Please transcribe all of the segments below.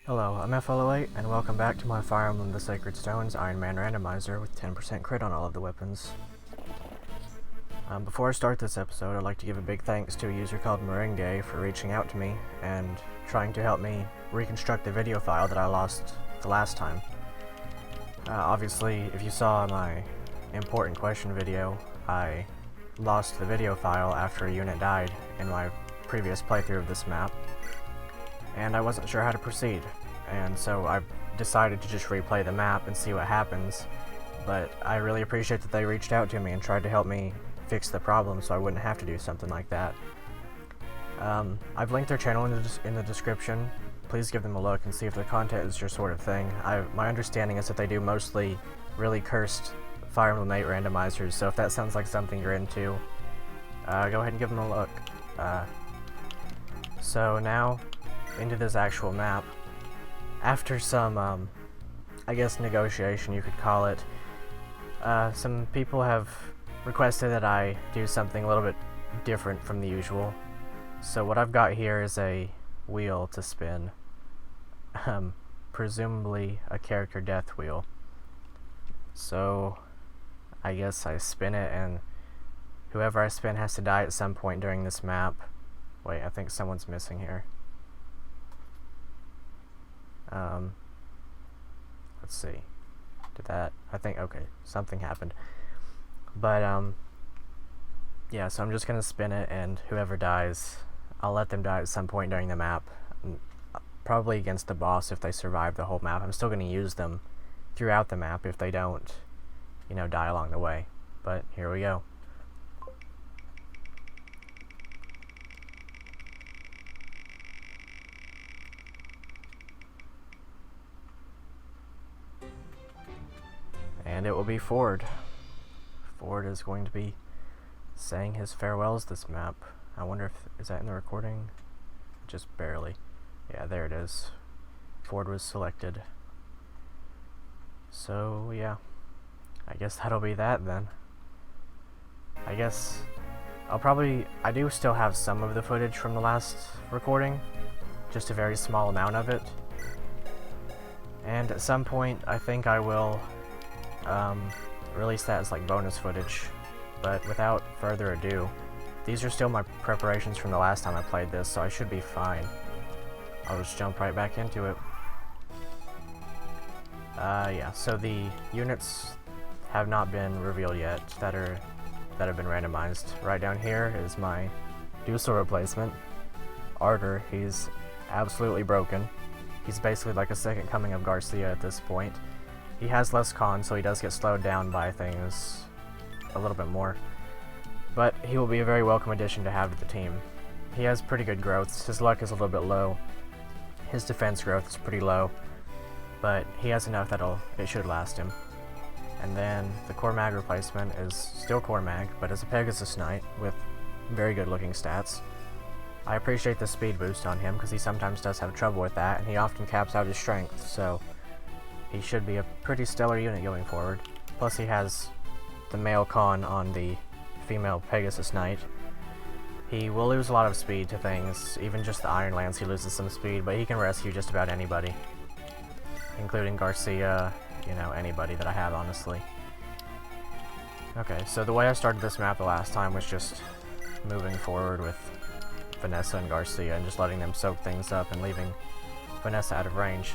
Hello, I'm FE8, and welcome back to my Fire Emblem the Sacred Stones Ironman Randomizer with 10% crit on all of the weapons. Before I start this episode, I'd like to give a big thanks to a user called Meringue for reaching out to me and trying to help me reconstruct the video file that I lost the last time. Obviously, if you saw my important question video, I lost the video file after a unit died in my previous playthrough of this map, and I wasn't sure how to proceed, and so I decided to just replay the map and see what happens. But I really appreciate that they reached out to me and tried to help me fix the problem so I wouldn't have to do something like that. I've linked their channel in the description. Please give them a look and see if their content is your sort of thing. My understanding is that they do mostly really cursed Fire Emblem 8 randomizers, so if that sounds like something you're into, go ahead and give them a look. So now, into this actual map. After some, I guess negotiation you could call it, some people have requested that I do something a little bit different from the usual. So what I've got here is a wheel to spin, presumably a character death wheel. So I guess I spin it, and whoever I spin has to die at some point during this map. Wait, I think someone's missing here. Let's see. Okay, something happened. But, yeah, so I'm just gonna spin it, and whoever dies, I'll let them die at some point during the map. Probably against the boss if they survive the whole map. I'm still gonna use them throughout the map if they don't, die along the way. But here we go. And it will be Ford. Ford is going to be saying his farewells this map. I wonder is that in the recording? Just barely. Yeah, there it is. Ford was selected. So, yeah. I guess that'll be that then. I guess I do still have some of the footage from the last recording. Just a very small amount of it. And at some point, I think I will release that as like bonus footage. But without further ado, these are still my preparations from the last time I played this, so I should be fine. I'll just jump right back into it. Yeah, so the units have not been revealed yet that have been randomized. Right down here is my Dusel replacement, Ardor. He's absolutely broken. He's basically like a second coming of Garcia at this point. He has less con, so he does get slowed down by things a little bit more. But he will be a very welcome addition to have to the team. He has pretty good growths. His luck is a little bit low. His defense growth is pretty low. But he has enough that it should last him. And then the Core Mag replacement is still Core Mag, but as a Pegasus Knight with very good looking stats. I appreciate the speed boost on him because he sometimes does have trouble with that, and he often caps out his strength, so he should be a pretty stellar unit going forward. Plus he has the male con on the female Pegasus Knight. He will lose a lot of speed to things, even just the Iron Lance he loses some speed, but he can rescue just about anybody. Including Garcia, anybody that I have, honestly. Okay, so the way I started this map the last time was just moving forward with Vanessa and Garcia and just letting them soak things up and leaving Vanessa out of range.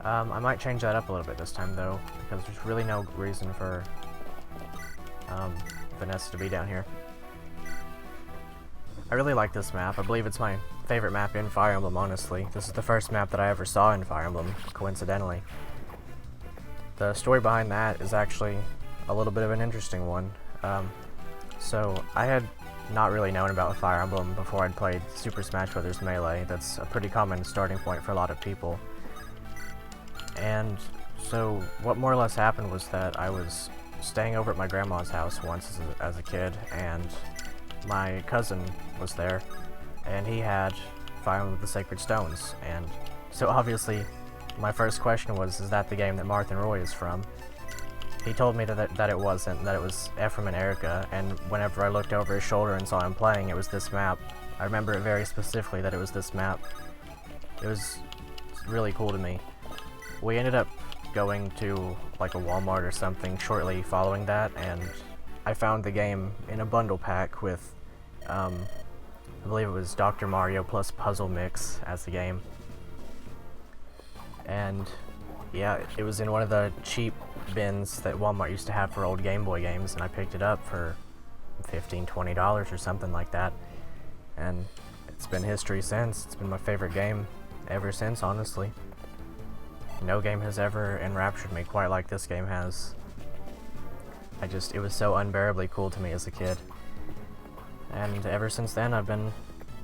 I might change that up a little bit this time, though, because there's really no reason for Vanessa to be down here. I really like this map. I believe it's my favorite map in Fire Emblem, honestly. This is the first map that I ever saw in Fire Emblem, coincidentally. The story behind that is actually a little bit of an interesting one. So, I had not really known about Fire Emblem before I'd played Super Smash Bros. Melee. That's a pretty common starting point for a lot of people. And so what more or less happened was that I was staying over at my grandma's house once as a kid, and my cousin was there, and he had Fire Emblem the Sacred Stones, and so obviously my first question was, is that the game that Marth and Roy is from? He told me that it wasn't, that it was Ephraim and Erica, and whenever I looked over his shoulder and saw him playing, it was this map. I remember it very specifically that it was this map. It was really cool to me. We ended up going to like a Walmart or something shortly following that, and I found the game in a bundle pack with, I believe it was Dr. Mario plus Puzzle Mix as the game. And yeah, it was in one of the cheap bins that Walmart used to have for old Game Boy games, and I picked it up for $15–20 or something like that. And it's been history since. It's been my favorite game ever since, honestly. No game has ever enraptured me quite like this game has. It was so unbearably cool to me as a kid. And ever since then I've been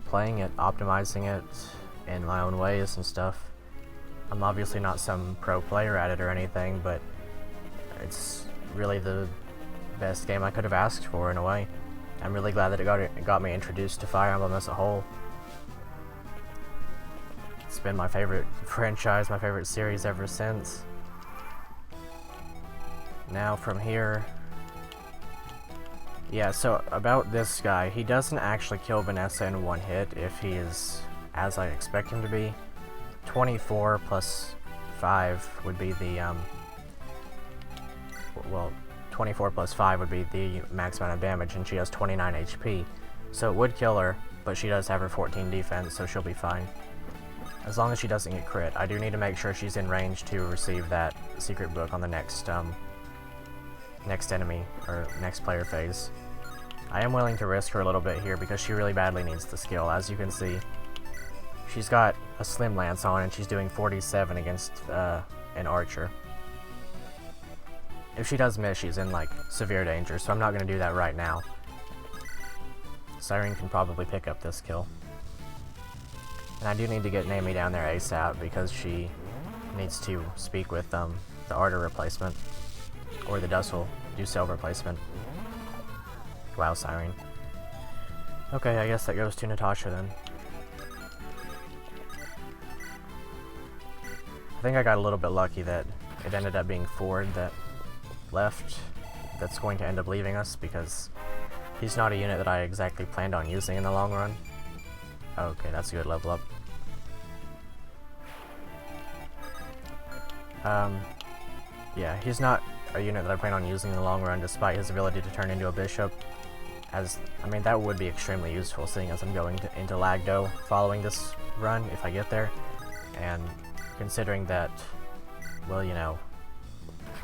playing it, optimizing it in my own ways and stuff. I'm obviously not some pro player at it or anything, but it's really the best game I could have asked for in a way. I'm really glad that it got me introduced to Fire Emblem as a whole. It's been my favorite franchise, my favorite series ever since. Now from here... Yeah, so about this guy, he doesn't actually kill Vanessa in one hit if he is as I expect him to be. 24 plus 5 would be the, well, 24 plus 5 would be the max amount of damage, and she has 29 HP. So it would kill her, but she does have her 14 defense, so she'll be fine. As long as she doesn't get crit. I do need to make sure she's in range to receive that secret book on the next enemy, or next player phase. I am willing to risk her a little bit here because she really badly needs the skill. As you can see, she's got a Slim Lance on and she's doing 47 against an archer. If she does miss, she's in like severe danger, so I'm not going to do that right now. Siren can probably pick up this kill. And I do need to get Naomi down there ASAP because she needs to speak with the Ardor replacement, or the Ducel replacement. Wow, Siren. Okay, I guess that goes to Natasha then. I think I got a little bit lucky that it ended up being Ford that left, that's going to end up leaving us, because he's not a unit that I exactly planned on using in the long run. Okay, that's a good level up. Yeah, he's not a unit that I plan on using in the long run, despite his ability to turn into a bishop. I mean, that would be extremely useful, seeing as I'm going into Lagdo following this run, if I get there. And considering that, well, you know,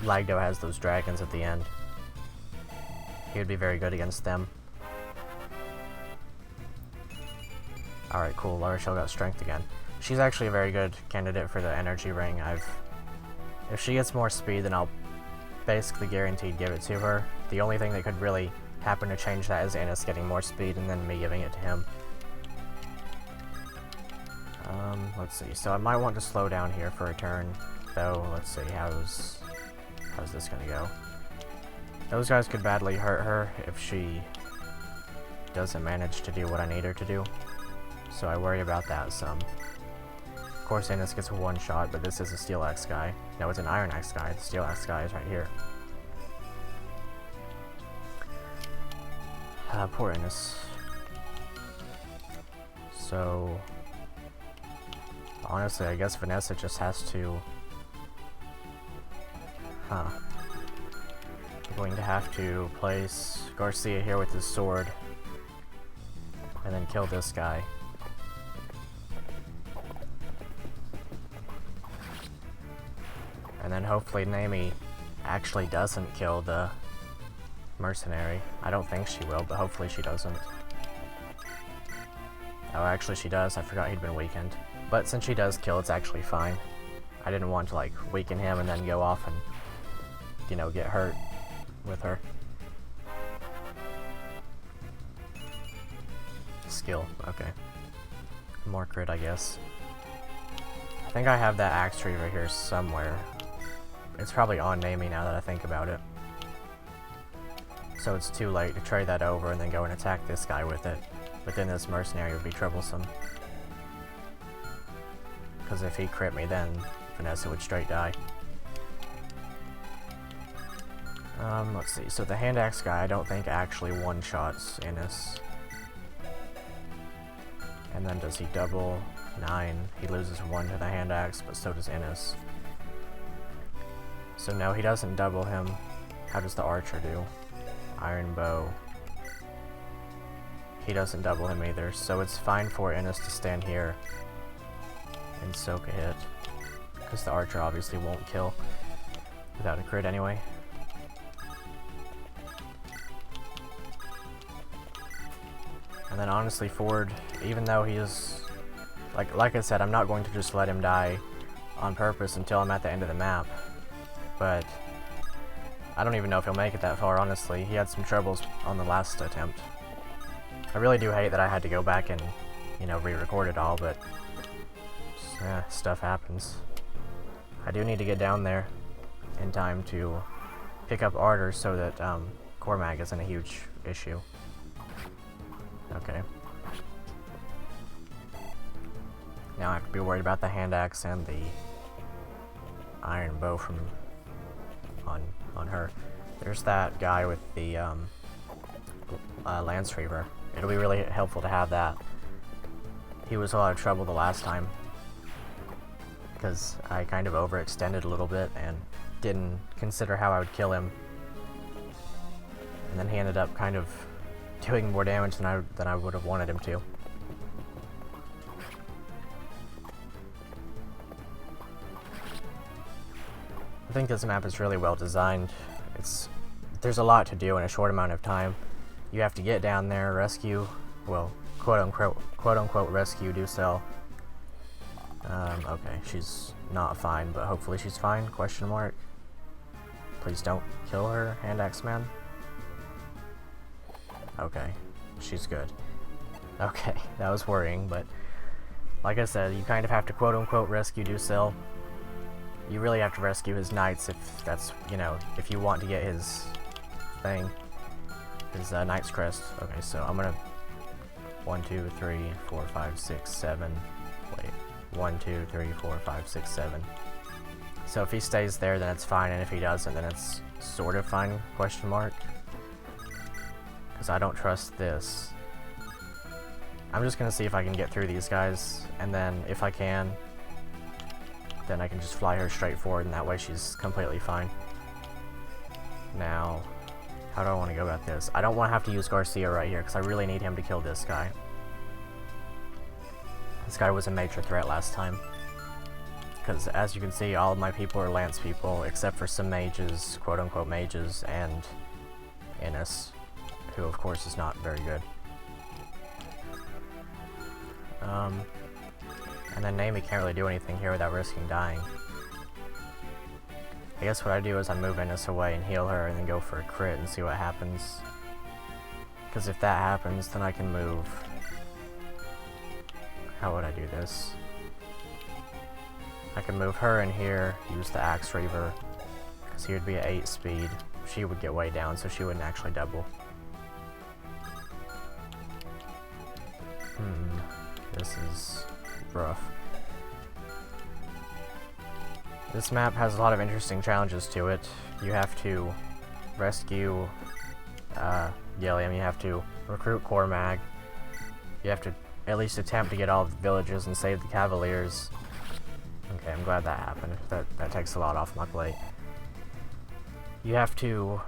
Lagdo has those dragons at the end, he would be very good against them. Alright, cool, La Rochelle got strength again. She's actually a very good candidate for the energy ring. If she gets more speed, then I'll basically guaranteed give it to her. The only thing that could really happen to change that is Annis getting more speed and then me giving it to him. Let's see, so I might want to slow down here for a turn, though. Let's see, how's this gonna go? Those guys could badly hurt her if she doesn't manage to do what I need her to do, so I worry about that some. Of course, Annis gets a one-shot, but this is a Steel Axe guy. No, it's an Iron Axe guy. The Steel Axe guy is right here. Poor Annis. So, honestly, I guess Vanessa just has to... I'm going to have to place Garcia here with his sword, and then kill this guy. And then hopefully Naomi actually doesn't kill the mercenary. I don't think she will, but hopefully she doesn't. Oh, actually she does. I forgot he'd been weakened. But since she does kill, it's actually fine. I didn't want to, like, weaken him and then go off and, you know, get hurt with her. Skill, okay. More crit, I guess. I think I have that axe tree over here somewhere. It's probably on Naomi now that I think about it. So it's too late to trade that over and then go and attack this guy with it. But then this mercenary would be troublesome. Because if he crit me, then Vanessa would straight die. Let's see. So the hand axe guy, I don't think actually one-shots Innis. And then does he double? 9. He loses 1 to the hand axe, but so does Innes. So no, he doesn't double him. How does the archer do? Iron bow. He doesn't double him either, so it's fine for Innes to stand here and soak a hit, because the archer obviously won't kill without a crit anyway. And then honestly, Ford, even though he is, like I said, I'm not going to just let him die on purpose until I'm at the end of the map, but I don't even know if he'll make it that far, honestly. He had some troubles on the last attempt. I really do hate that I had to go back and, you know, re-record it all, but stuff happens. I do need to get down there in time to pick up Ardor so that Cormag isn't a huge issue. Okay. Now I have to be worried about the hand axe and the iron bow from on her. There's that guy with the Lance Reaver. It'll be really helpful to have that. He was a lot of trouble the last time because I kind of overextended a little bit and didn't consider how I would kill him. And then he ended up kind of doing more damage than I would have wanted him to. I think this map is really well designed. There's a lot to do in a short amount of time. You have to get down there, rescue, well, quote unquote rescue Ducel. Okay, she's not fine, but hopefully she's fine, question mark. Please don't kill her, hand axe man. Okay, she's good. Okay, that was worrying, but like I said, you kind of have to quote unquote rescue Ducel. You really have to rescue his knights if that's, you know, if you want to get his thing, his Knight's Crest. Okay, so I'm gonna 1, 2, 3, 4, 5, 6, 7. Wait, 1, 2, 3, 4, 5, 6, 7. So if he stays there, then it's fine, and if he doesn't, then it's sort of fine, question mark. Because I don't trust this. I'm just gonna see if I can get through these guys, and then if I can, then I can just fly her straight forward, and that way she's completely fine. Now, how do I want to go about this? I don't want to have to use Garcia right here, because I really need him to kill this guy. This guy was a major threat last time. Because as you can see, all of my people are Lance people, except for some mages, quote-unquote mages, and Innes, who of course is not very good. And then Naomi can't really do anything here without risking dying. I guess what I do is I move Innes away and heal her and then go for a crit and see what happens. Because if that happens, then I can move... How would I do this? I can move her in here, use the Axe Reaver, because he would be at 8 speed. She would get way down, so she wouldn't actually double. This is rough. This map has a lot of interesting challenges to it. You have to rescue Gilliam, you have to recruit Cormag, you have to at least attempt to get all the villages and save the Cavaliers. Okay, I'm glad that happened. That takes a lot off my plate. You have to,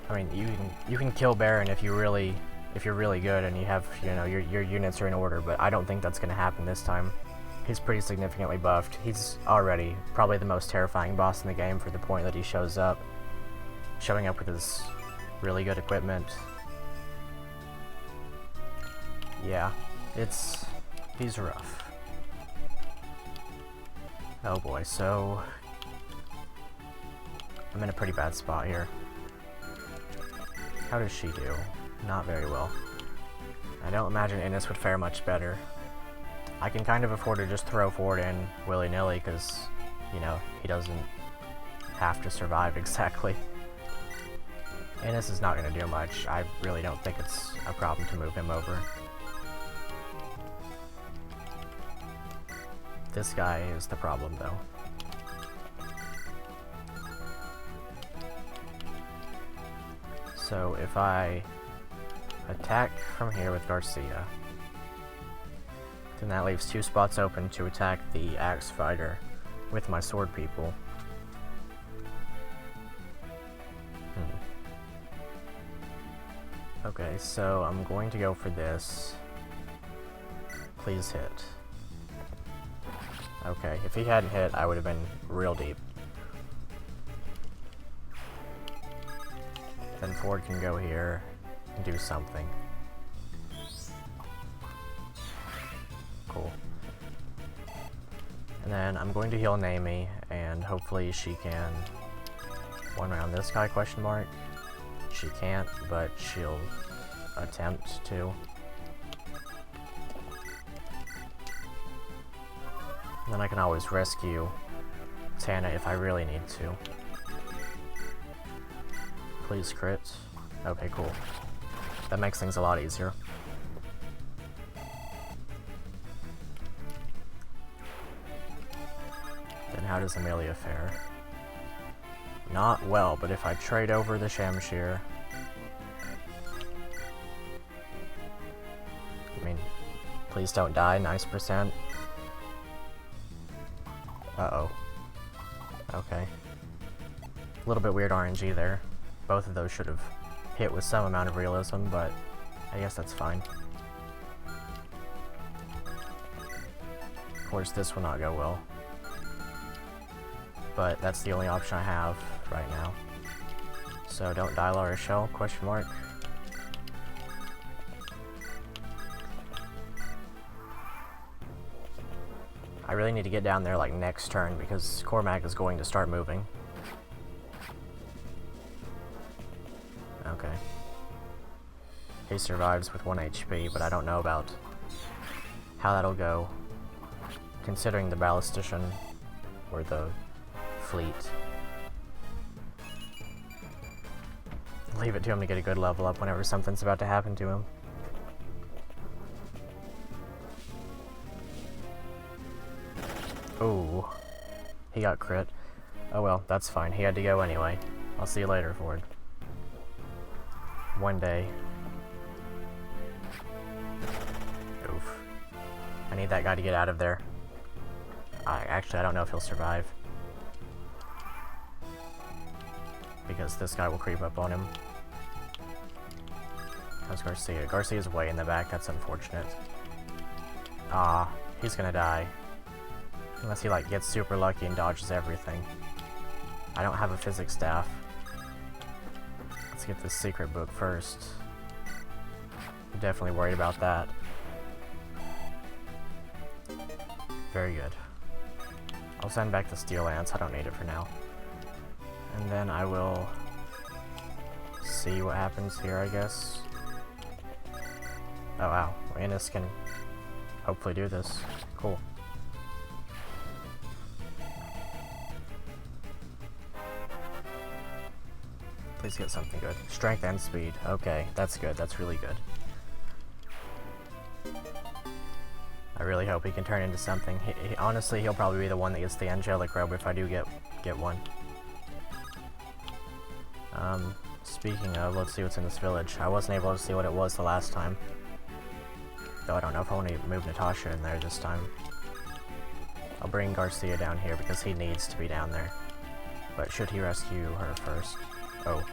I mean, you can kill Baron if you're really good and you have, you know, your units are in order, but I don't think that's going to happen this time. He's pretty significantly buffed. He's already probably the most terrifying boss in the game for the point that he shows up. Showing up with his really good equipment. Yeah, he's rough. Oh boy, so I'm in a pretty bad spot here. How does she do? Not very well. I don't imagine Innes would fare much better. I can kind of afford to just throw Ford in willy-nilly because, you know, he doesn't have to survive exactly. Innes is not going to do much. I really don't think it's a problem to move him over. This guy is the problem, though. So if I attack from here with Garcia, Then that leaves 2 spots open to attack the axe fighter with my sword people. Okay, so I'm going to go for this. Please hit. Okay, if he hadn't hit, I would have been real deep. Then Ford can go here and do something. Cool. And then I'm going to heal Naomi, and hopefully she can one round this guy, question mark. She can't, but she'll attempt to. And then I can always rescue Tana if I really need to. Please crit. Okay, cool. That makes things a lot easier. Then how does Amelia fare? Not well, but if I trade over the Shamshir... I mean, please don't die, nice percent. Uh-oh. Okay. A little bit weird RNG there. Both of those should have hit with some amount of realism, but I guess that's fine. Of course, this will not go well. But that's the only option I have right now. So don't die, La Rochelle, question mark. I really need to get down there like next turn because Cormac is going to start moving. Okay. He survives with 1 HP, but I don't know about how that'll go, considering the ballistician or the fleet. Leave it to him to get a good level up whenever something's about to happen to him. Ooh, he got crit. Oh well, that's fine. He had to go anyway. I'll see you later, Ford. One day. Oof. I need that guy to get out of there. Actually, I don't know if he'll survive. Because this guy will creep up on him. How's Garcia? Garcia's way in the back, that's unfortunate. Ah, he's gonna die. Unless he like gets super lucky and dodges everything. I don't have a physics staff. Let's get this secret book first. I'm definitely worried about that. Very good. I'll send back the Steel Lance, I don't need it for now. And then I will see what happens here, I guess. Oh wow, Rhaenys can hopefully do this. Cool. Please get something good. Strength and speed. Okay, that's good. That's really good. I really hope he can turn into something. Honestly, he'll probably be the one that gets the angelic robe if I do get one. Speaking of, let's see what's in this village. I wasn't able to see what it was the last time. Though I don't know if I want to move Natasha in there this time. I'll bring Garcia down here because he needs to be down there. But should he rescue her first? Oh.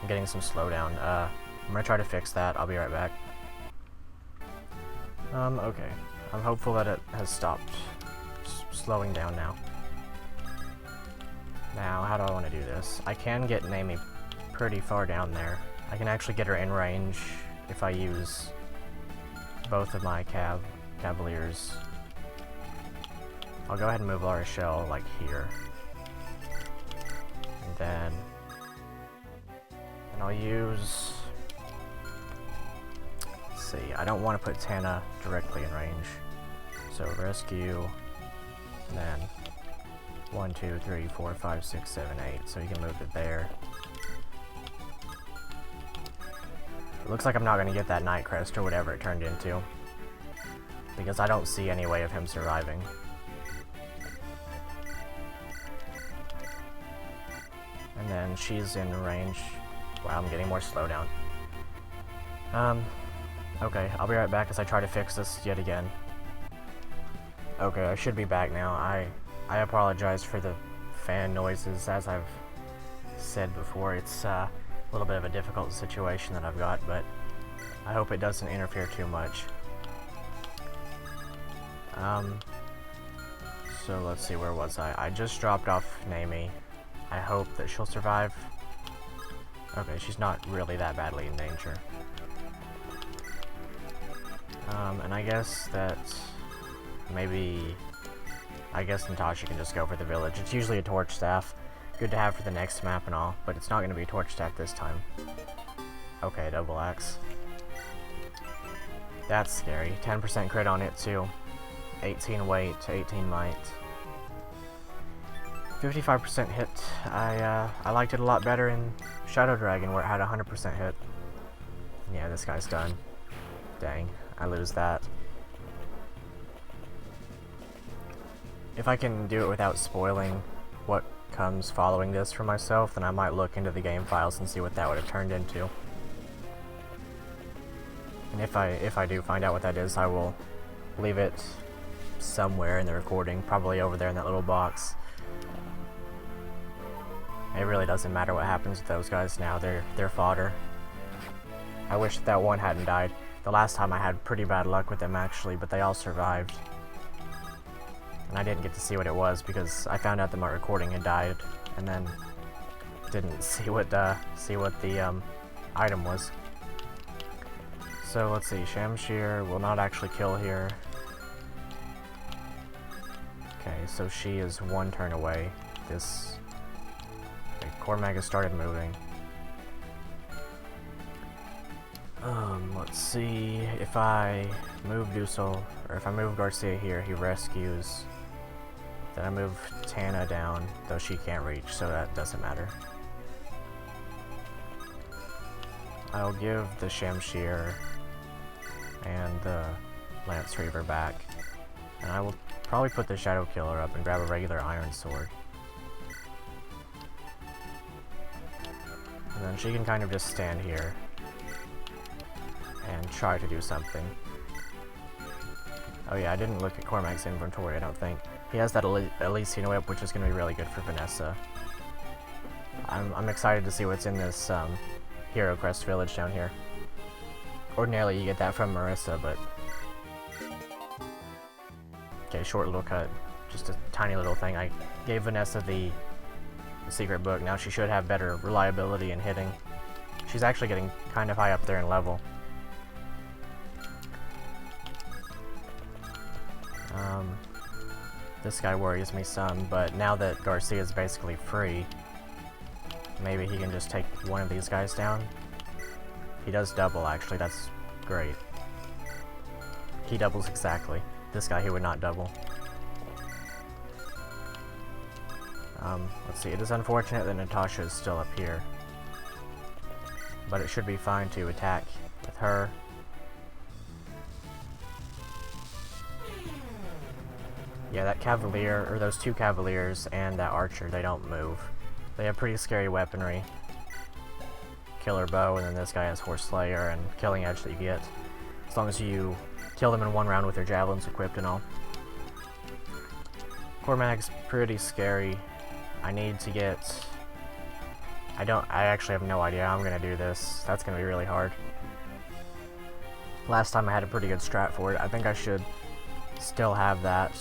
I'm getting some slowdown. I'm gonna try to fix that. I'll be right back. Okay. I'm hopeful that it has stopped slowing down now. Now, how do I want to do this? I can get Naomi pretty far down there. I can actually get her in range if I use both of my Cavaliers. I'll go ahead and move La Rochelle, like, here. And then I'll use... Let's see, I don't want to put Tana directly in range. So rescue, and then 1, 2, 3, 4, 5, 6, 7, 8. So you can move it there. It looks like I'm not going to get that Night Crest or whatever it turned into. Because I don't see any way of him surviving. And then she's in range. Wow, I'm getting more slowdown. Okay, I'll be right back as I try to fix this yet again. Okay, I should be back now. I apologize for the fan noises. As I've said before, it's a little bit of a difficult situation that I've got, but I hope it doesn't interfere too much. So let's see, where was I? I just dropped off Naomi. I hope that she'll survive. Okay, she's not really that badly in danger. And I guess that maybe, I guess Natasha can just go for the village. It's usually a torch staff. Good to have for the next map and all, but it's not going to be a torch staff this time. Okay, double axe. That's scary. 10% crit on it too. 18 weight, 18 might. 55% hit. I liked it a lot better in Shadow Dragon where it had 100% hit. Yeah, this guy's done. Dang, I lose that. If I can do it without spoiling what comes following this for myself, then I might look into the game files and see what that would have turned into. And if I do find out what that is, I will leave it somewhere in the recording, probably over there in that little box. It really doesn't matter what happens with those guys now, they're fodder. I wish that one hadn't died. The last time I had pretty bad luck with them actually, but they all survived. And I didn't get to see what it was because I found out that my recording had died and then didn't see what the item was. So let's see, Shamshir will not actually kill here. Okay, so she is one turn away. Okay, Cormac has started moving. Let's see, if I move Dusel, or if I move Garcia here, he rescues. Then I move Tana down, though she can't reach, so that doesn't matter. I'll give the Shamshir and the Lance Reaver back, and I will probably put the Shadow Killer up and grab a regular Iron Sword. And then she can kind of just stand here and try to do something. Oh yeah, I didn't look at Cormac's inventory, I don't think. He has that Elysian Whip, which is going to be really good for Vanessa. I'm excited to see what's in this Hero Crest village down here. Ordinarily you get that from Marissa, but... Okay, short little cut. Just a tiny little thing. I gave Vanessa the secret book. Now she should have better reliability in hitting. She's actually getting kind of high up there in level. This guy worries me some, but now that Garcia is basically free, maybe he can just take one of these guys down. He does double, actually, that's great. He doubles exactly. This guy, he would not double. Let's see, it is unfortunate that Natasha is still up here. But it should be fine to attack with her. Yeah, that Cavalier, or those two Cavaliers and that Archer, they don't move. They have pretty scary weaponry. Killer Bow, and then this guy has Horse Slayer and Killing Edge that you get. As long as you kill them in one round with their javelins equipped and all. Cormac's pretty scary. I need to get... I actually have no idea how I'm gonna do this. That's gonna be really hard. Last time I had a pretty good strat for it. I think I should still have that.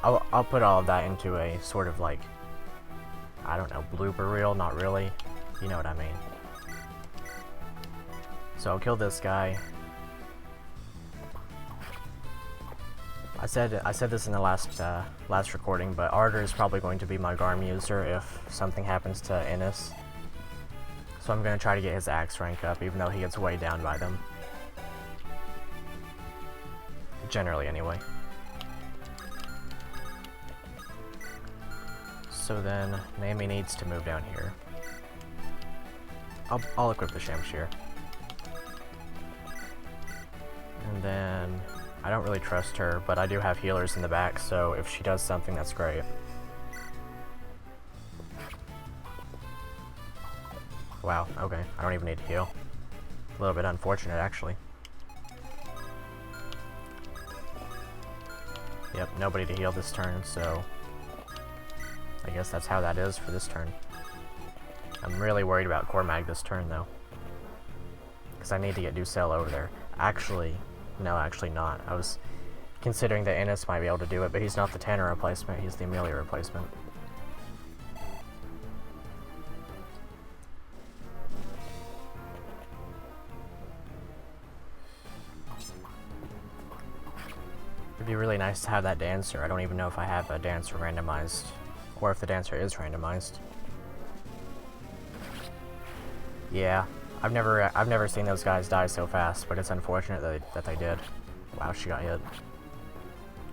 I'll put all of that into a sort of like, I don't know, blooper reel, not really. You know what I mean. So I'll kill this guy. I said this in the last recording, but Ardor is probably going to be my Garm user if something happens to Ennis. So I'm going to try to get his axe rank up, even though he gets way down by them. Generally, anyway. So then, Naomi needs to move down here. I'll equip the Shamshir. And then, I don't really trust her, but I do have healers in the back, so if she does something, that's great. Wow, okay, I don't even need to heal. A little bit unfortunate, actually. Yep, nobody to heal this turn, so I guess that's how that is for this turn. I'm really worried about Cormag this turn, though, because I need to get Ducel over there. Actually, no, actually not. I was considering that Ennis might be able to do it, but he's not the Tanner replacement, he's the Amelia replacement. It'd be really nice to have that dancer. I don't even know if I have a dancer randomized, or if the dancer is randomized. Yeah, I've never seen those guys die so fast, but it's unfortunate that they did. Wow, she got hit.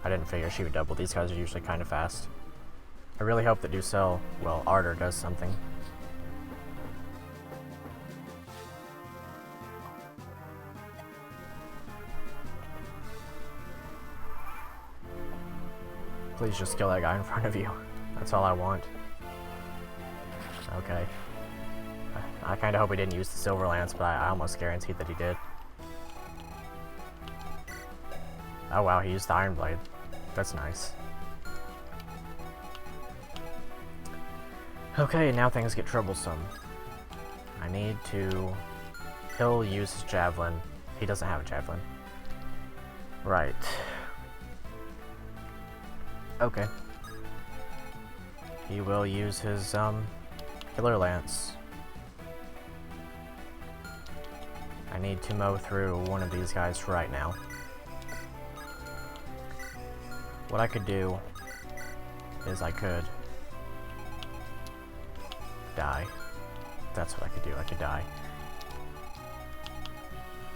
I didn't figure she would double. These guys are usually kind of fast. I really hope that Ducel, well, Ardor does something. Please just kill that guy in front of you. That's all I want. Okay. I kind of hope he didn't use the Silver Lance, but I almost guaranteed that he did. Oh wow, he used the Iron Blade. That's nice. Okay, now things get troublesome. I need to... He'll use his Javelin. He doesn't have a Javelin. Right. Okay. He will use his, Killer Lance. I need to mow through one of these guys right now. What I could do is I could die. That's what I could do. I could die.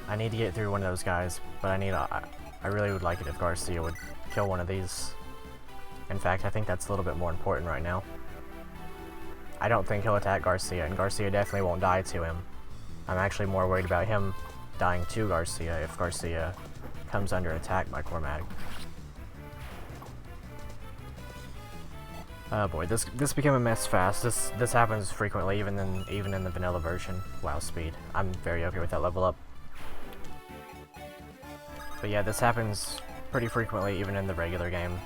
I need to get through one of those guys, but I really would like it if Garcia would kill one of these. In fact, I think that's a little bit more important right now. I don't think he'll attack Garcia, and Garcia definitely won't die to him. I'm actually more worried about him dying to Garcia if Garcia comes under attack by Cormag. Oh boy, this became a mess fast. This happens frequently, even in the vanilla version. Wow, speed. I'm very okay with that level up. But yeah, this happens pretty frequently, even in the regular game.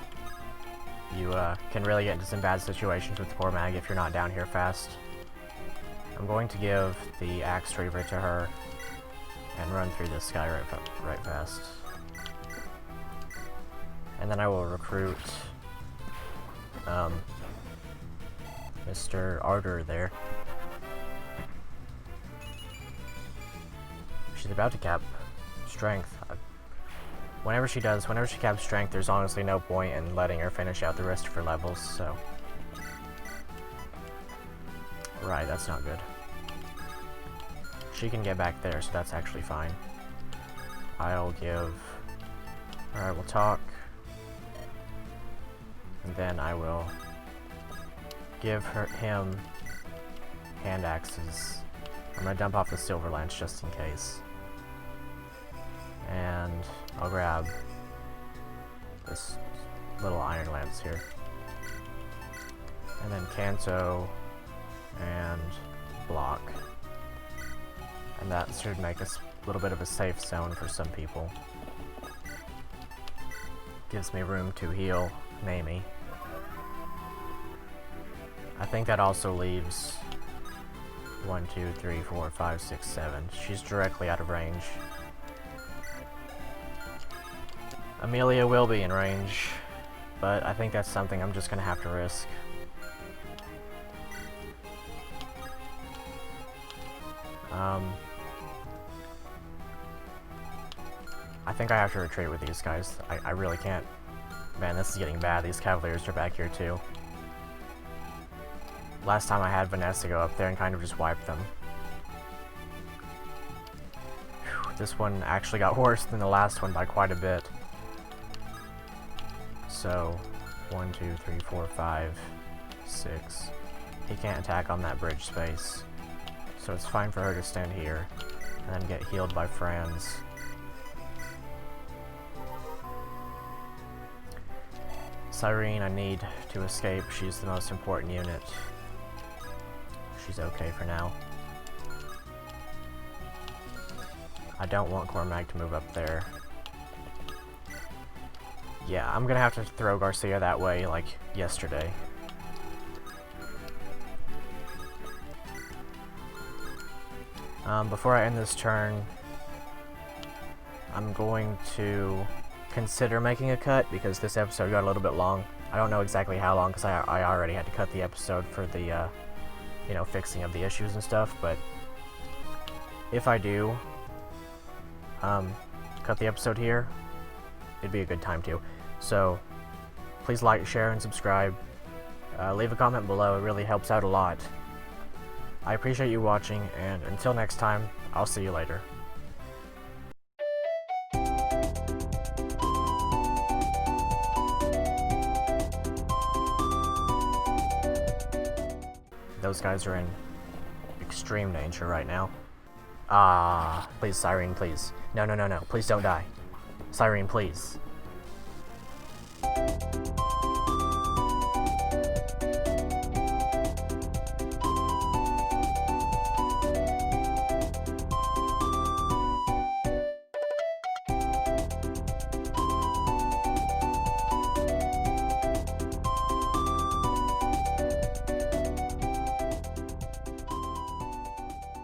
You can really get into some bad situations with Cormag if you're not down here fast. I'm going to give the Axe Reaver to her and run through this guy right fast. And then I will recruit Mr. Ardor there. She's about to cap strength. Whenever she caps strength, there's honestly no point in letting her finish out the rest of her levels, so... Right, that's not good. She can get back there, so that's actually fine. I'll give... Alright, we'll talk. And then I will give him hand axes. I'm gonna dump off the Silver Lance just in case. And I'll grab this little Iron Lance here. And then Canto and block. And that should make us a little bit of a safe zone for some people. Gives me room to heal Mamie. I think that also leaves 1, 2, 3, 4, 5, 6, 7. She's directly out of range. Amelia will be in range, but I think that's something I'm just gonna have to risk. I think I have to retreat with these guys. I really can't. Man, this is getting bad. These Cavaliers are back here too. Last time I had Vanessa go up there and kind of just wipe them. Whew, this one actually got worse than the last one by quite a bit. So, 1, 2, 3, 4, 5, 6. He can't attack on that bridge space. So it's fine for her to stand here and then get healed by Franz. Cyrene, I need to escape. She's the most important unit. She's okay for now. I don't want Cormag to move up there. Yeah, I'm gonna have to throw Garcia that way like yesterday. Before I end this turn, I'm going to consider making a cut because this episode got a little bit long. I don't know exactly how long because I already had to cut the episode for the, you know, fixing of the issues and stuff, but if I do cut the episode here, it'd be a good time to. So please like, share, and subscribe. Leave a comment below, it really helps out a lot. I appreciate you watching, and until next time, I'll see you later. Those guys are in extreme danger right now. Please, Cyrene, please. No, please don't die. Cyrene, please.